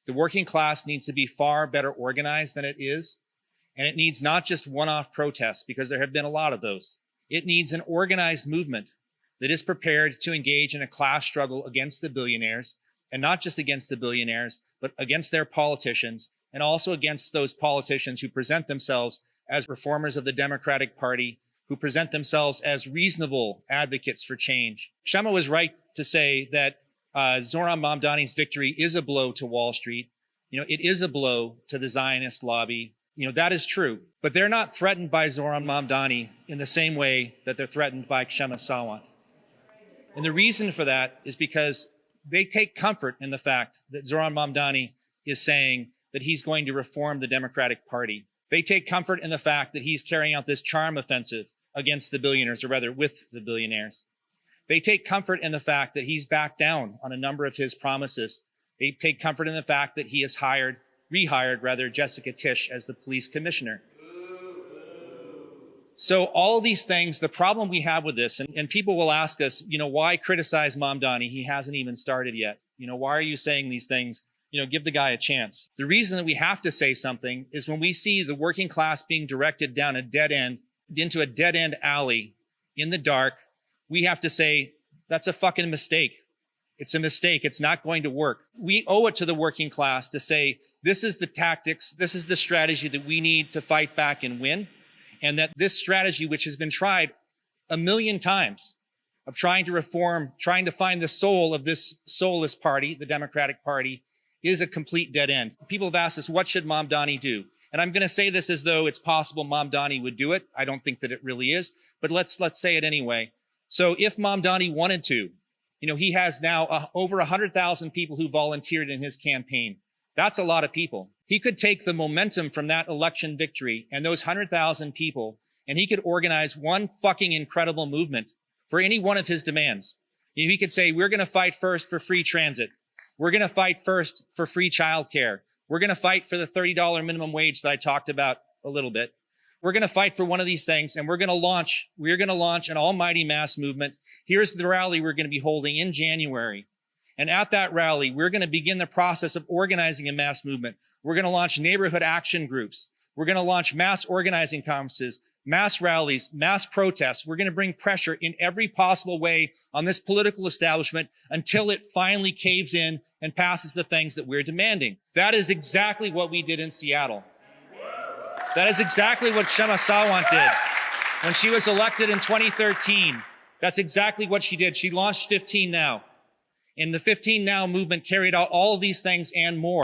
The working class needs to be far better organized than it is. And it needs not just one-off protests, because there have been a lot of those. It needs an organized movement that is prepared to engage in a class struggle against the billionaires, and not just against the billionaires, but against their politicians, and also against those politicians who present themselves as reformers of the Democratic Party, who present themselves as reasonable advocates for change. Kshama was right to say that Zoran Mamdani's victory is a blow to Wall Street. It is a blow to the Zionist lobby. That is true. But they're not threatened by Zoran Mamdani in the same way that they're threatened by Kshama Sawant. And the reason for that is because they take comfort in the fact that Zoran Mamdani is saying that he's going to reform the Democratic Party. They take comfort in the fact that he's carrying out this charm offensive against the billionaires, or rather with the billionaires. They take comfort in the fact that he's backed down on a number of his promises. They take comfort in the fact that he has rehired Jessica Tisch as the police commissioner. So all these things, the problem we have with this, and people will ask us, why criticize Mamdani? He hasn't even started yet. Why are you saying these things? Give the guy a chance. The reason that we have to say something is when we see the working class being directed down a dead end, into a dead end alley in the dark, we have to say, that's a fucking mistake. It's a mistake. It's not going to work. We owe it to the working class to say, this is the tactics, this is the strategy that we need to fight back and win. And that this strategy, which has been tried a million times, of trying to reform, trying to find the soul of this soulless party, the Democratic Party, is a complete dead end. People have asked us, what should Mamdani do? And I'm going to say this as though it's possible Mamdani would do it. I don't think that it really is, but let's say it anyway. So if Mamdani wanted to, he has now over 100,000 people who volunteered in his campaign. That's a lot of people. He could take the momentum from that election victory and those 100,000 people, and he could organize one fucking incredible movement for any one of his demands. He could say, we're going to fight first for free transit. We're going to fight first for free childcare. We're going to fight for the $30 minimum wage that I talked about a little bit. We're going to fight for one of these things, and we're going to launch an almighty mass movement. Here's the rally we're going to be holding in January. And at that rally, we're going to begin the process of organizing a mass movement. We're going to launch neighborhood action groups. We're going to launch mass organizing conferences, mass rallies, mass protests. We're going to bring pressure in every possible way on this political establishment until it finally caves in and passes the things that we're demanding. That is exactly what we did in Seattle. That is exactly what Kshama Sawant did when she was elected in 2013. That's exactly what she did. She launched 15 Now. And the 15 Now movement carried out all of these things and more.